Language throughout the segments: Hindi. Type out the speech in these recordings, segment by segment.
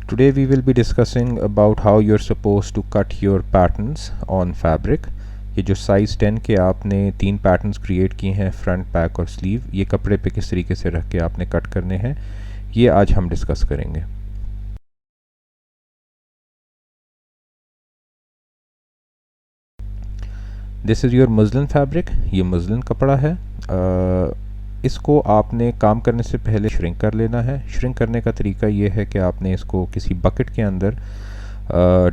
Today we will be discussing about how you're supposed to cut your patterns on fabric. ये जो साइज़ 10 के आपने 3 पैटर्न्स क्रिएट किए हैं, फ्रंट, बैक और स्लीव, ये कपड़े पे किस तरीके से रख के आपने कट करने हैं, ये आज हम डिस्कस करेंगे. This is your muslin fabric. ये मसलिन कपड़ा है. इसको आपने काम करने से पहले श्रिंक कर लेना है. श्रिंक करने का तरीका ये है कि आपने इसको किसी बकेट के अंदर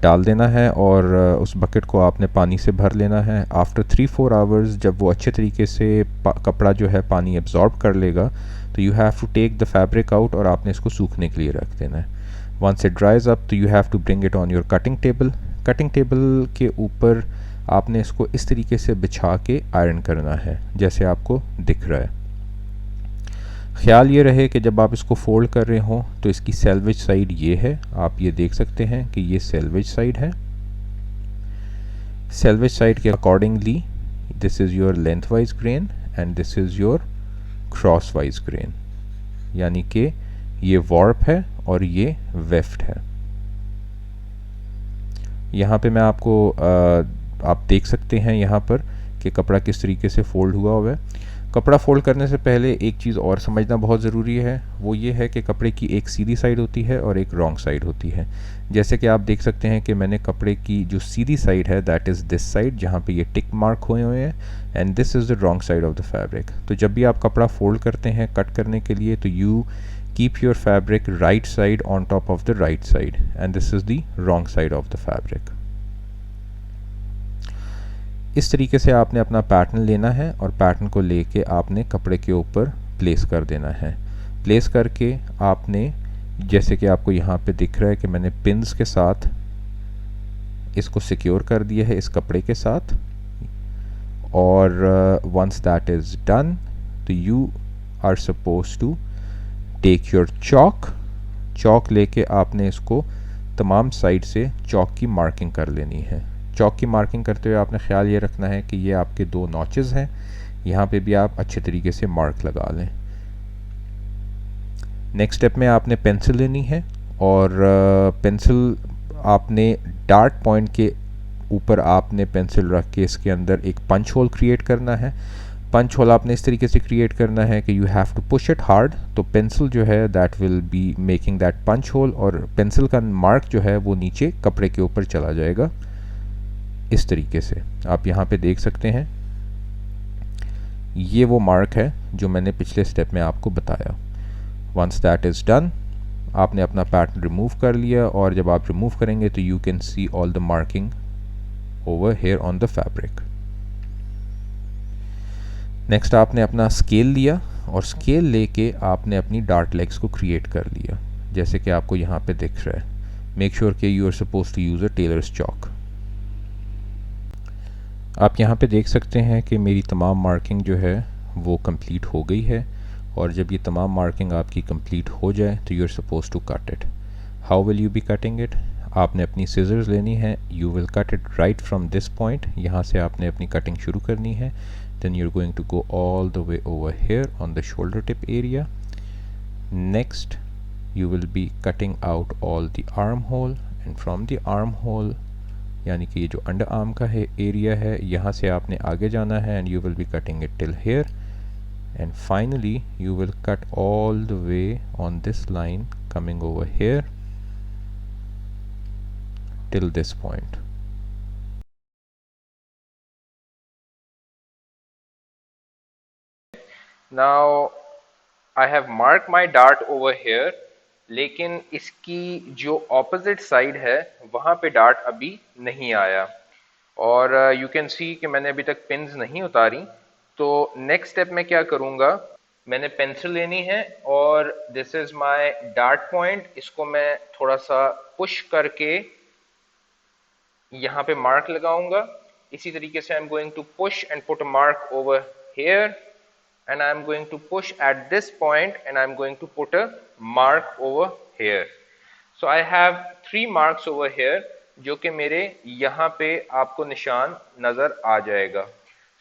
डाल देना है और उस बकेट को आपने पानी से भर लेना है. आफ्टर 3-4 आवर्स जब वो अच्छे तरीके से कपड़ा जो है पानी एब्जॉर्ब कर लेगा, तो you have to take the fabric out और आपने इसको सूखने के लिए रख देना है. वंस इट ड्राइज अप तो you have to bring it on your cutting table. Cutting table के ऊपर आपने इसको इस तरीके से बिछा के आयरन करना है जैसे आपको दिख रहा है. ख्याल ये रहे कि जब आप इसको फोल्ड कर रहे हों तो इसकी सेल्वेज साइड ये है. आप ये देख सकते हैं कि ये सेल्वेज साइड है. सेल्वेज साइड के accordingly this is your length wise grain and this is your cross wise grain, यानी कि ये वॉर्प है और ये वेफ्ट है. यहाँ पे मैं आपको आप देख सकते हैं यहाँ पर कि कपड़ा किस तरीके से फोल्ड हुआ है. कपड़ा फोल्ड करने से पहले एक चीज़ और समझना बहुत ज़रूरी है. वो ये है कि कपड़े की एक सीधी साइड होती है और एक रॉन्ग साइड होती है. जैसे कि आप देख सकते हैं कि मैंने कपड़े की जो सीधी साइड है दैट इज़ दिस साइड जहाँ पे ये टिक मार्क हुए हुए हैं, and this is the wrong side of the fabric. तो जब भी आप कपड़ा फोल्ड करते हैं कट करने के लिए, तो you keep your fabric right side on top of the right side and this is the wrong side of the fabric. इस तरीके से आपने अपना पैटर्न लेना है और पैटर्न को लेके आपने कपड़े के ऊपर प्लेस कर देना है. प्लेस करके आपने, जैसे कि आपको यहाँ पे दिख रहा है कि मैंने पिन्स के साथ इसको सिक्योर कर दिया है इस कपड़े के साथ. और वंस दैट इज़ डन तो you are suppose to take your chalk लेके आपने इसको तमाम साइड से चॉक की मार्किंग कर लेनी है. चॉक की मार्किंग करते हुए आपने ख्याल ये रखना है कि ये आपके 2 नॉचेस हैं, यहाँ पे भी आप अच्छे तरीके से मार्क लगा लें. नेक्स्ट स्टेप में आपने पेंसिल लेनी है और पेंसिल आपने डार्ट पॉइंट के ऊपर आपने पेंसिल रख के इसके अंदर एक पंच होल क्रिएट करना है. पंच होल आपने इस तरीके से क्रिएट करना है कि you have to push it hard. तो पेंसिल जो है that will be making that punch hole और पेंसिल का मार्क जो है वो नीचे कपड़े के ऊपर चला जाएगा. इस तरीके से आप यहाँ पे देख सकते हैं ये वो मार्क है जो मैंने पिछले स्टेप में आपको बताया. वंस दैट इज़ डन आपने अपना पैटर्न रिमूव कर लिया और जब आप रिमूव करेंगे तो you can see all the marking over here on the fabric. Next आपने अपना स्केल लिया और स्केल लेके आपने अपनी डार्ट लेग्स को क्रिएट कर लिया जैसे कि आपको यहाँ पे दिख रहा है. मेक श्योर कि you are suppose to use a tailor's chalk. आप यहाँ पे देख सकते हैं कि मेरी तमाम मार्किंग जो है वो कंप्लीट हो गई है और जब ये तमाम मार्किंग आपकी कंप्लीट हो जाए तो you are suppose to cut it. How will you be cutting it? आपने अपनी सीजर्स लेनी है. You will cut it right from this point. यहाँ से आपने अपनी कटिंग शुरू करनी है. Then you are going to go all the way over here on the shoulder tip area. Next you will be cutting out all the armhole and from the armhole यानी कि ये जो अंडर आर्म का है एरिया है यहाँ से आपने आगे जाना है and you will be cutting it till here and finally you will cut all the way on this line coming over here till this point. Now I have marked my dart over here, लेकिन इसकी जो ऑपोजिट साइड है वहाँ पे डार्ट अभी नहीं आया और यू कैन सी कि मैंने अभी तक पिन्स नहीं उतारी. तो नेक्स्ट स्टेप में क्या करूँगा, मैंने पेंसिल लेनी है और this is my dart point. इसको मैं थोड़ा सा पुश करके यहाँ पे मार्क लगाऊंगा. इसी तरीके से I am going to push and put a mark over here and I am going to push at this point and I am going to put a mark over here. So I have 3 marks over here जो कि मेरे यहाँ पे आपको निशान नज़र आ जाएगा.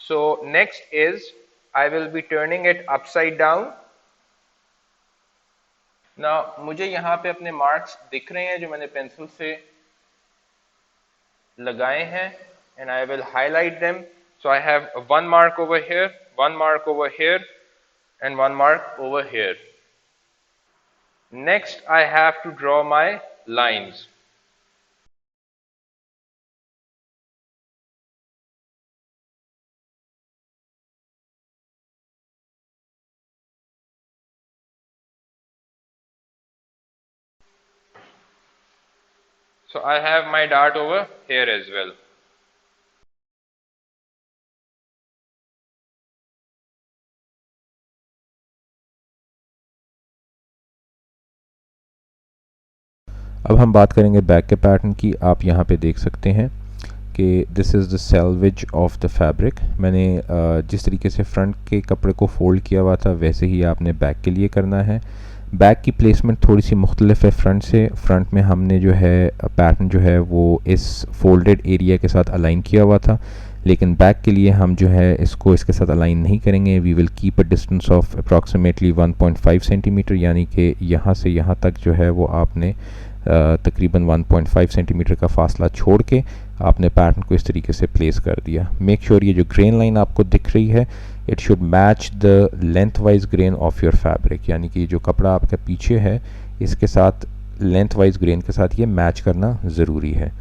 So next is I will be turning it upside down ना मुझे यहाँ पे अपने मार्क्स दिख रहे हैं जो मैंने पेंसिल से लगाए हैं, and I will highlight them. So I have one mark over here, one mark over here, and one mark over here. Next, I have to draw my lines. So I have my dart over here as well. अब हम बात करेंगे बैक के पैटर्न की। आप यहाँ पे देख सकते हैं कि this is the salvage of the fabric. मैंने जिस तरीके से फ्रंट के कपड़े को फोल्ड किया हुआ था वैसे ही आपने बैक के लिए करना है। बैक की प्लेसमेंट थोड़ी सी मुख्तलिफ है फ्रंट से। फ्रंट में हमने जो है पैटर्न जो है वो इस फोल्डेड एरिया के साथ अलाइन किया हुआ था, लेकिन बैक के लिए हम जो है इसको इसके साथ अलाइन नहीं करेंगे। We will keep a distance of approximately 1.5 centimetre, यानी कि यहाँ से यहाँ तक जो है वो आपने तकरीबन 1.5 सेंटीमीटर का फासला छोड़ के आपने पैटर्न को इस तरीके से प्लेस कर दिया। मेक श्योर ये जो ग्रेन लाइन आपको दिख रही है it should match the lengthwise grain of your fabric, यानी कि जो कपड़ा आपका पीछे है इसके साथ लेंथ वाइज ग्रेन के साथ ये मैच करना ज़रूरी है।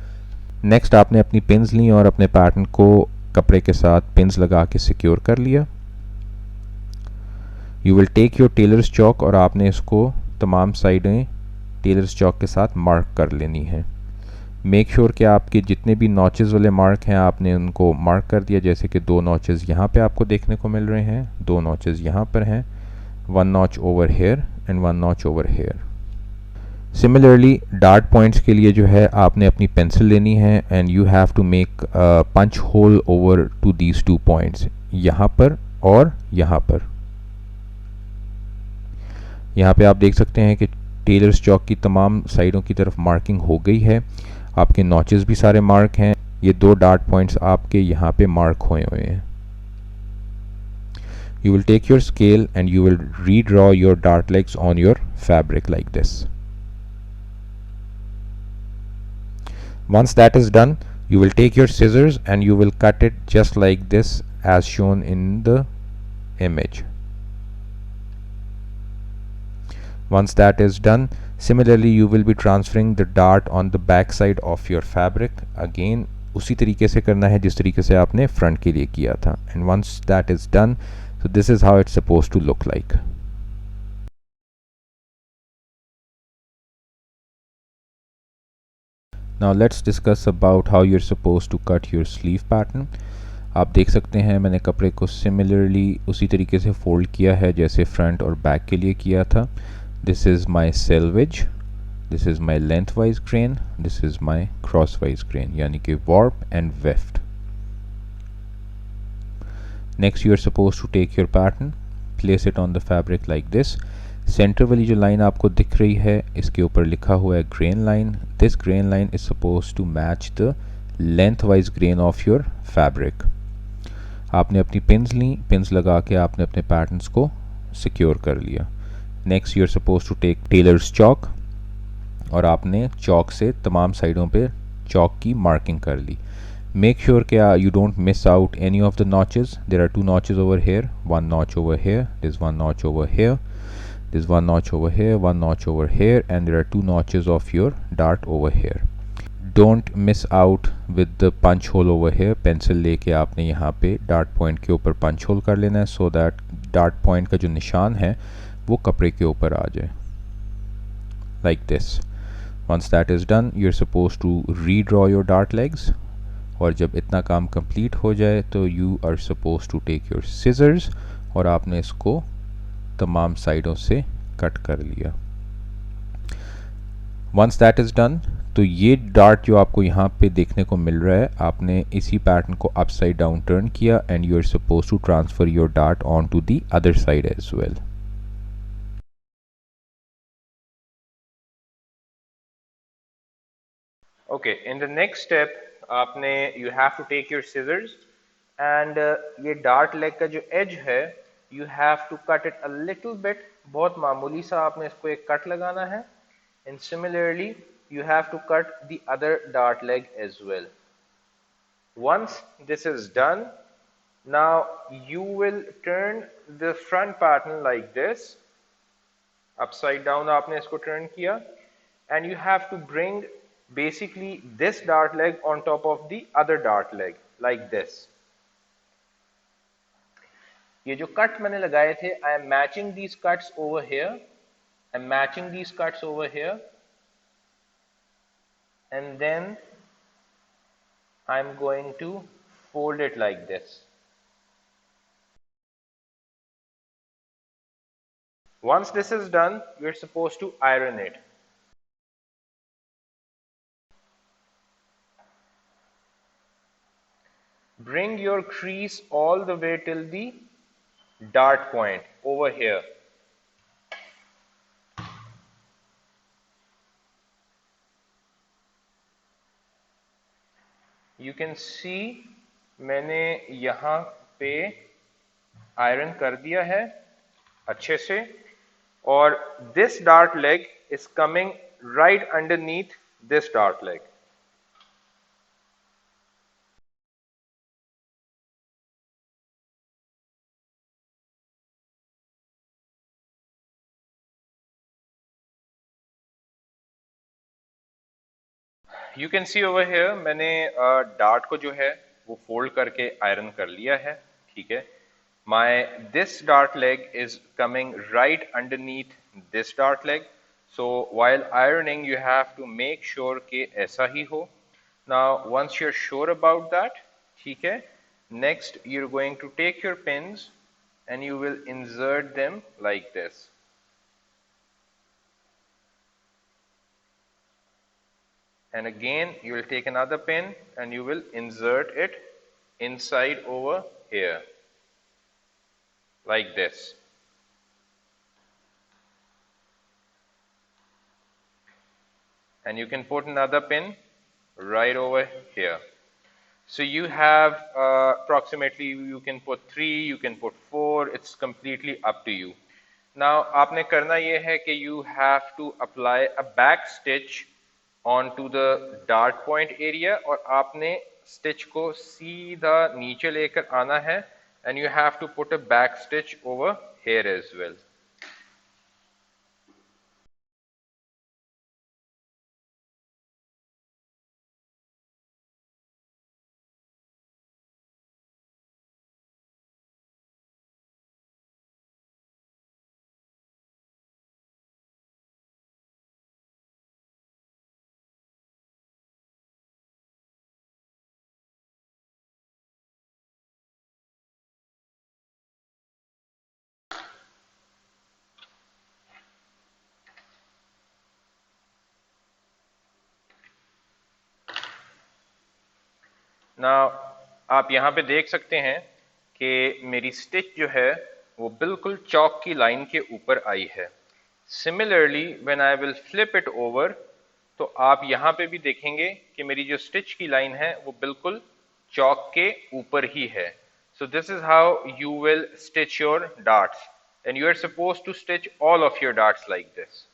नेक्स्ट आपने अपनी पिन्स ली और अपने पैटर्न को कपड़े के साथ पिन्स लगा के सिक्योर कर लिया। You will take your tailor's chalk और आपने इसको तमाम साइडें टेलर्स चॉक के साथ मार्क कर लेनी है। मेक श्योर कि आपके जितने भी नॉचेस वाले मार्क हैं आपने उनको मार्क कर दिया, जैसे कि 2 नॉचेस यहाँ पे आपको देखने को मिल रहे हैं, 2 नॉचेस यहाँ पर हैं, 1 notch over here and 1 notch over here. Similarly dart points के लिए जो है आपने अपनी पेंसिल लेनी है and you have to make punch hole over to these 2 points, यहाँ पर और यहाँ पर। यहाँ पे आप देख सकते हैं कि टेलर्स चॉक की तमाम साइडों की तरफ मार्किंग हो गई है। आपके नॉचेस भी सारे मार्क हैं। ये 2 डार्ट पॉइंट्स आपके यहाँ पे मार्क हुए हुए हैं। You will take your scale and you will redraw your dart legs on your fabric like this. Once that is done, you will take your scissors and you will cut it just like this as shown in the image. Once that is done, similarly you will be transferring the dart on the back side of your fabric. Again उसी तरीके से करना है जिस तरीके से आपने फ्रंट के लिए किया था। And once that is done, so this is how it's supposed to look like. Now let's discuss about how you're supposed to cut your sleeve pattern. आप देख सकते हैं मैंने कपड़े को सिमिलरली उसी तरीके से फोल्ड किया है जैसे फ्रंट और बैक के लिए किया था। This is my selvage, this is my lengthwise grain, this is my crosswise grain, यानी कि warp and weft. Next you are supposed to take your pattern, place it on the fabric like this. Centre वाली जो लाइन आपको दिख रही है इसके ऊपर लिखा हुआ है grain line. This grain line is suppose to match the lengthwise grain of your fabric. आपने अपनी पिन्स ली, पिन्स लगा के आपने अपने पैटर्न्स को सिक्योर कर लिया। Next you are suppose to take tailor's chalk और आपने चॉक से तमाम साइडों पे चॉक की मार्किंग कर ली। मेक श्योर कि you don't miss out any of the notches. There are 2 notches over here, 1 notch over here, there's 1 notch over here, there's 1 notch over here, 1 notch over here, and there are 2 notches of your dart over here. Don't miss out with the punch hole over here. Pencil लेके आपने यहाँ पे डार्ट पॉइंट के ऊपर पंच होल कर लेना है so that डार्ट पॉइंट का जो निशान है वो कपड़े के ऊपर आ जाए like this. Once that is done, you're supposed to redraw your dart legs. और जब इतना काम कंप्लीट हो जाए तो you are suppose to take your scissors और आपने इसको तमाम साइडों से कट कर लिया। वंस दैट इज़ डन, तो ये डार्ट जो आपको यहाँ पे देखने को मिल रहा है आपने इसी पैटर्न को अपसाइड डाउन टर्न किया and you are suppose to transfer your dart on to the other side as well. Okay, in the next step आपने you have to take your scissors and ये डार्ट लेग का जो एज है you have to cut it a little bit, बहुत मामूली सा आपने इसको एक कट लगाना है, and similarly you have to cut the other dart leg as well. Once this is done, now you will turn the front pattern like this, upside down आपने इसको turn किया, and you have to bring basically this dart leg on top of the other dart leg like this. ये जो कट मैंने लगाए थे, I am matching these cuts over here, I'm matching these cuts over here, and then I'm going to fold it like this. Once this is done, we're supposed to iron it. Bring your crease all the way till the dart point over here. You can see मैंने यहाँ पे आयरन कर दिया है अच्छे से, और this dart leg is coming right underneath this dart leg. You can see over here मैंने डार्ट को जो है वो फोल्ड करके आयरन कर लिया है, ठीक है. This dart leg is coming right underneath this dart leg. So while ironing you have to make sure कि ऐसा ही हो. Now once you're sure about that, ठीक है, next you're going to take your pins and you will insert them like this. And again you will take another pin and you will insert it inside over here like this. And you can put another pin right over here. So you have approximately, you can put 3, you can put 4, it's completely up to you. Now आपने करना ये है कि you have to apply a back stitch onto the dart point area, और आपने stitch को सीधा नीचे लेकर आना है, and you have to put a back stitch over here as well. Now आप यहाँ पे देख सकते हैं कि मेरी स्टिच जो है वो बिल्कुल चौक की लाइन के ऊपर आई है. Similarly when I will flip it over, तो आप यहाँ पे भी देखेंगे कि मेरी जो स्टिच की लाइन है वो बिल्कुल चौक के ऊपर ही है. So this is how you will stitch your darts, and you are supposed to stitch all of your darts like this.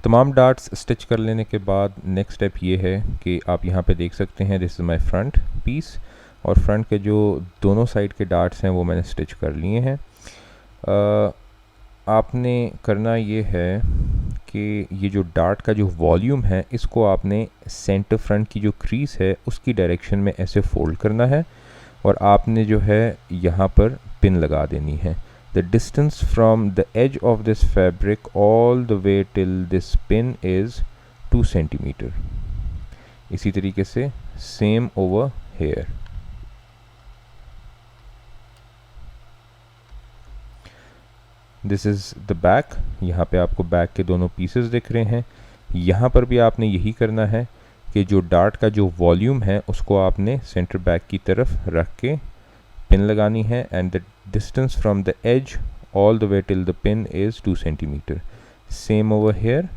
तमाम डार्ट्स स्टिच कर लेने के बाद नेक्स्ट स्टेप ये है कि आप यहाँ पे देख सकते हैं this is my front piece, और फ्रंट के जो दोनों साइड के डार्ट्स हैं वो मैंने स्टिच कर लिए हैं. आपने करना ये है कि ये जो डार्ट का जो वॉल्यूम है इसको आपने सेंटर फ्रंट की जो क्रीज है उसकी डायरेक्शन में ऐसे फोल्ड करना है, और आपने जो है यहाँ पर पिन लगा देनी है. The distance from the edge of this fabric all the way till this pin is 2 centimeter. इसी तरीके से same over here. This is the back. यहाँ पे आपको बैक के दोनों पीसेस दिख रहे हैं. यहाँ पर भी आपने यही करना है कि जो डार्ट का जो वॉल्यूम है उसको आपने सेंटर बैक की तरफ रख के पिन लगानी है, and the distance from the edge all the way till the pin is 2 centimetre. Same over here.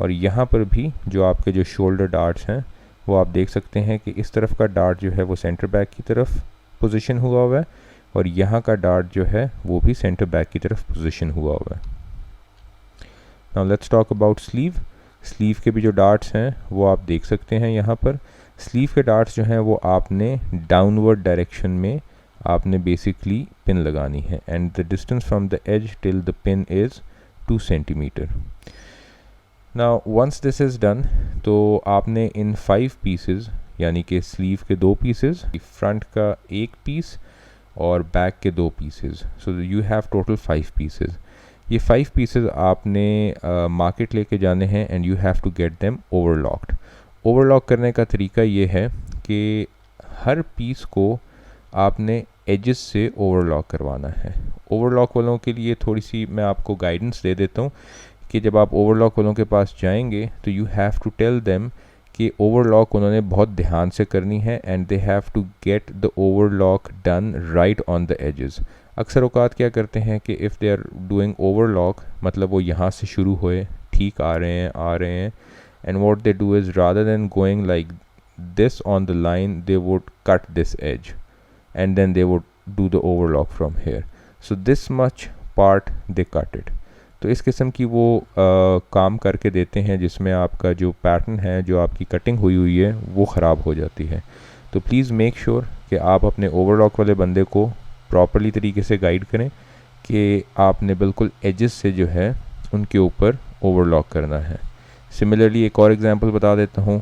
और यहाँ पर भी जो आपके जो शोल्डर डार्ट्स हैं वो आप देख सकते हैं कि इस तरफ का डार्ट जो है वो सेंटर बैक की तरफ पोजीशन हुआ है, और यहाँ का डार्ट जो है वो भी सेंटर बैक की तरफ पोजीशन हुआ हुआ है। Now let's talk about sleeve. Sleeve के भी जो डार्ट्स हैं वो आप देख सकते हैं यहाँ पर। स्लीव के डार्ट्स जो हैं वो आपने डाउनवर्ड डायरेक्शन में आपने बेसिकली पिन लगानी है, and the distance from the edge till the pin is 2 centimetre. Now once this is done, तो आपने इन 5 पीसेस, यानी कि स्लीव के 2 पीसेस, फ्रंट का 1 पीस और बैक के 2 pieces, so you have total 5 pieces. ये 5 पीसेस आपने मार्केट लेके जाने हैं and you have to get them overlocked. Overlock करने का तरीका ये है कि हर पीस को आपने एजेस से ओवरलॉक करवाना है। ओवरलॉक वालों के लिए थोड़ी सी मैं आपको गाइडेंस दे देता हूँ कि जब आप ओवरलॉक वालों के पास जाएंगे तो you have to tell them कि ओवरलॉक उन्होंने बहुत ध्यान से करनी है, and they have to get the overlock done right on the edges. अक्सर औकात क्या करते हैं कि if they are doing overlock, मतलब वो यहाँ से शुरू हुए, ठीक आ रहे हैं, and what they do is rather than going like this on the line, they would cut this edge and then they would do the overlock from here, so this much part they cut it। तो इस किस्म की वो काम करके देते हैं जिसमें आपका जो पैटर्न है, जो आपकी कटिंग हुई है, वो ख़राब हो जाती है। तो प्लीज़ मेक श्योर कि आप अपने ओवरलॉक वाले बंदे को प्रॉपरली तरीके से गाइड करें कि आपने बिल्कुल एजेस से जो है उनके ऊपर ओवरलॉक करना है। सिमिलरली एक और एग्जांपल बता देता हूँ।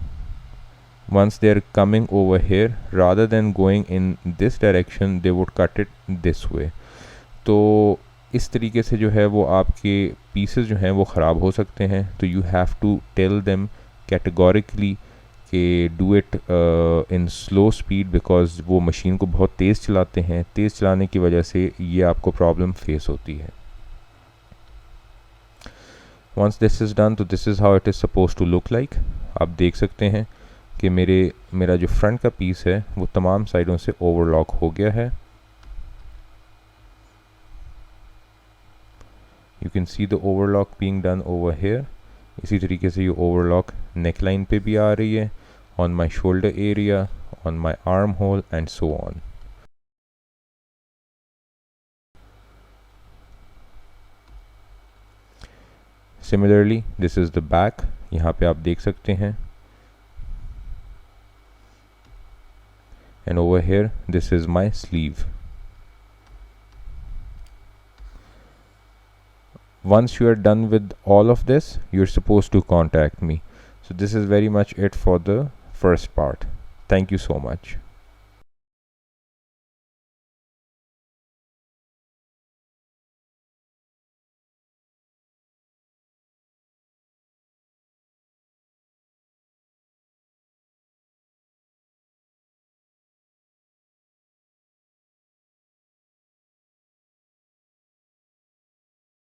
Once they are coming over here, rather than going in this direction, they would cut it this way। तो इस तरीके से जो है वो आपके पीसेस जो हैं वो ख़राब हो सकते हैं। तो you have to tell them categorically कि do it in slow speed, because वो मशीन को बहुत तेज़ चलाते हैं। तेज़ चलाने की वजह से ये आपको प्रॉब्लम फेस होती है। Once this is done, तो this is how it is supposed to look like। आप देख सकते हैं कि मेरा जो फ्रंट का पीस है वो तमाम साइडों से ओवरलॉक हो गया है। You can see the overlock being done over here. इसी तरीके से ये ओवरलॉक नेक लाइन पे भी आ रही है, on my shoulder area, on my arm hole and so on. Similarly this is the back. यहाँ पे आप देख सकते हैं, and over here this is my sleeve। Once you are done with all of this, you're supposed to contact me। So this is very much it for the first part। Thank you so much।